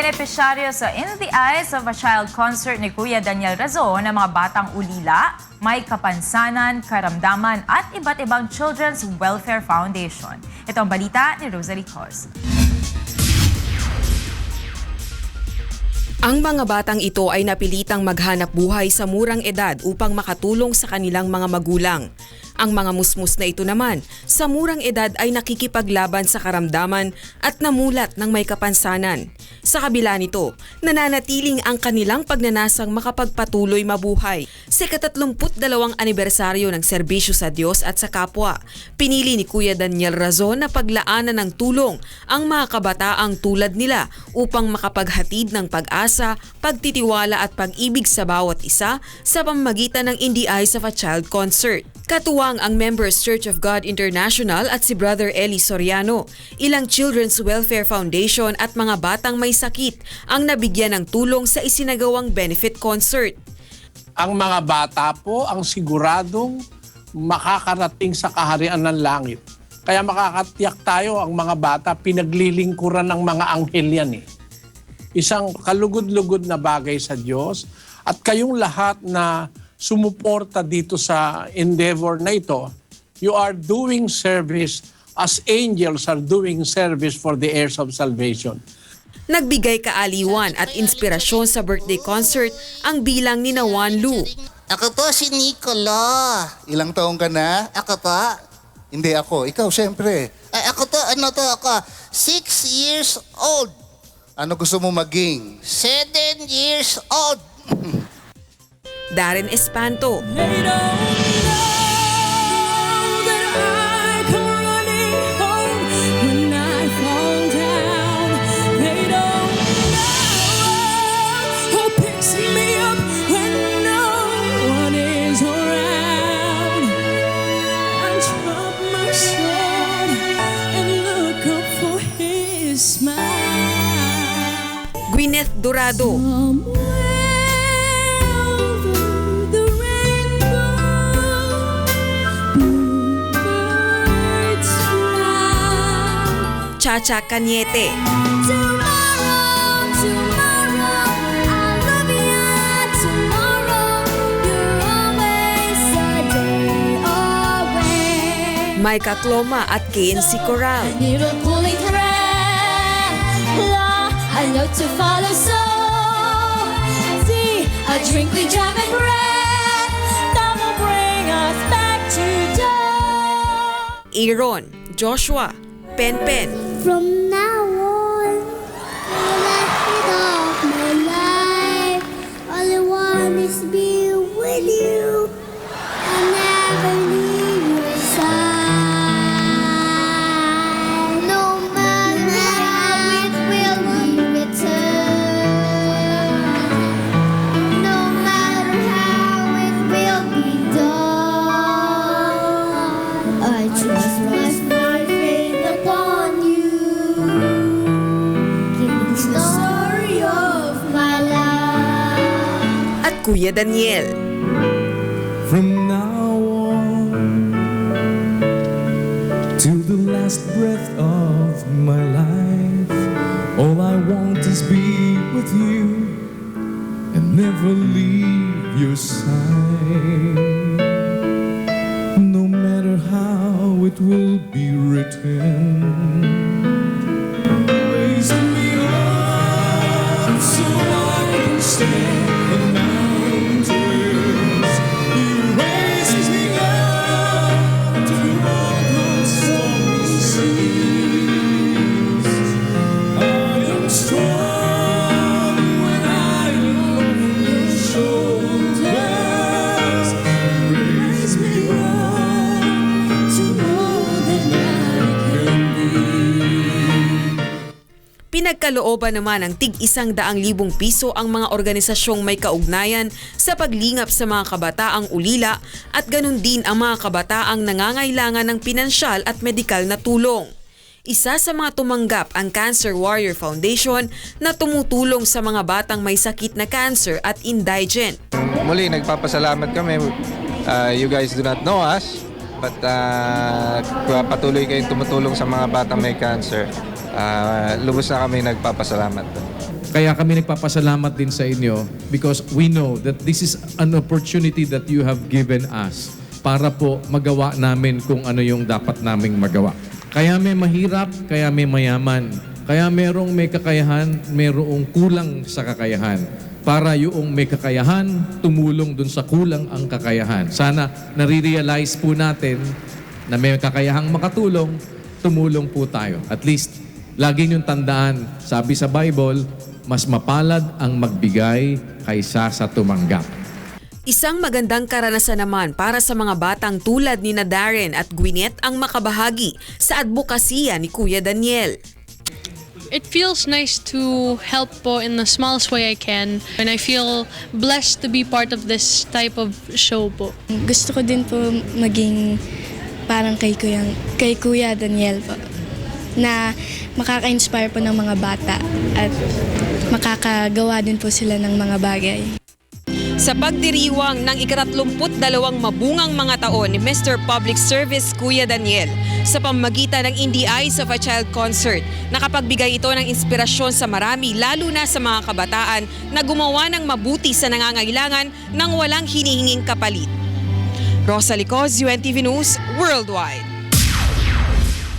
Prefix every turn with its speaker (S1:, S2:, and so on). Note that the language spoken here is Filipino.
S1: benepisyaryo sa In the Eyes of a Child concert ni Kuya Daniel Razon ng mga batang ulila, may kapansanan, karamdaman at iba't ibang Children's Welfare Foundation. Ito ang balita ni Rosalie Cos.
S2: Ang mga batang ito ay napilitang maghanap buhay sa murang edad upang makatulong sa kanilang mga magulang. Ang mga musmus na ito naman, sa murang edad ay nakikipaglaban sa karamdaman at namulat ng may kapansanan. Sa kabila nito, nananatiling ang kanilang pagnanasang makapagpatuloy mabuhay. Sa 32 anibersaryo ng serbisyo sa Diyos at sa kapwa, pinili ni Kuya Daniel Razon na paglaanan ng tulong ang mga kabataang tulad nila upang makapaghatid ng pag-asa, pagtitiwala at pag-ibig sa bawat isa sa pamamagitan ng In the Eyes of a Child concert. Katuwang ang Members Church of God International at si Brother Eli Soriano, ilang Children's Welfare Foundation at mga batang may sakit ang nabigyan ng tulong sa isinagawang benefit concert.
S3: Ang mga bata po ang siguradong makakarating sa kaharian ng langit. Kaya makakatiyak tayo ang mga bata, pinaglilingkuran ng mga anghel yan eh. Isang kalugod-lugod na bagay sa Diyos at kayong lahat na sumuporta dito sa endeavor na ito, you are doing service as angels are doing service for the heirs of salvation.
S2: Nagbigay kaaliwan at inspirasyon sa birthday concert ang bilang ni Juan Lu.
S4: Ako to si Nicola.
S5: Ilang taong ka na?
S4: Ako to?
S5: Hindi ako. Ikaw, syempre.
S4: Ay, ako to, ako? 6 years old.
S5: Ano gusto mo maging?
S4: 7 years old.
S2: Darren Espanto.
S6: They don't know that I come running home when I fall down. They don't know who picks me up when no one is around. I drop my sword and look up for his smile.
S2: Gwyneth Dorado. Chacha Cañete. Micah Cloma at KNC Coral.
S6: Drink we jam and bread that will bring us back to dawn.
S2: Aaron, Joshua, Pen.
S7: From now on, all I need of my life, all I want is be with you. I'll never leave your side. No matter how it will be returned, no matter how it will be done, I trust my faith upon you. The story of my life.
S2: At Kuya Daniel.
S8: From now on, till the last breath of my life, all I want is be with you and never leave your side. No matter how it will be written, raise me up so I can stand the mountains. You raise me up to walk on stormy seas. I am strong when I am on your shoulders. Raise me up to more than I can be.
S2: Pinagkalooban naman ng tig-100,000 piso ang mga organisasyong may kaugnayan sa paglingap sa mga kabataang ulila at ganun din ang mga kabataang nangangailangan ng pinansyal at medikal na tulong. Isa sa mga tumanggap ang Cancer Warrior Foundation na tumutulong sa mga batang may sakit na cancer at indigent.
S9: Muli, nagpapasalamat kami. You guys do not know us, but patuloy kayong tumutulong sa mga batang may cancer. Lubos na kami nagpapasalamat.
S8: Kaya kami nagpapasalamat din sa inyo because we know that this is an opportunity that you have given us para po magawa namin kung ano yung dapat naming magawa. Kaya may mahirap, kaya may mayaman. Kaya merong may kakayahan, merong kulang sa kakayahan. Para yung may kakayahan, tumulong dun sa kulang ang kakayahan. Sana nare-realize po natin na may kakayahang makatulong, tumulong po tayo. At least, lagi niyong tandaan, sabi sa Bible, mas mapalad ang magbigay kaysa sa tumanggap.
S2: Isang magandang karanasan naman para sa mga batang tulad ni Darren at Gwyneth ang makabahagi sa advokasya ni Kuya Daniel.
S10: It feels nice to help po in the smallest way I can, and I feel blessed to be part of this type of show po.
S7: Gusto ko din po maging parang kay Kuya Daniel po, na makaka-inspire po ng mga bata at makakagawa din po sila ng mga bagay.
S2: Sa pagdiriwang ng ika-32 mabungang mga taon ni Mr. Public Service Kuya Daniel sa pamamagitan ng In the Eyes of a Child concert, nakapagbigay ito ng inspirasyon sa marami lalo na sa mga kabataan na gumawa ng mabuti sa nangangailangan ng walang hinihinging kapalit. Rosa Licos, UNTV News, Worldwide.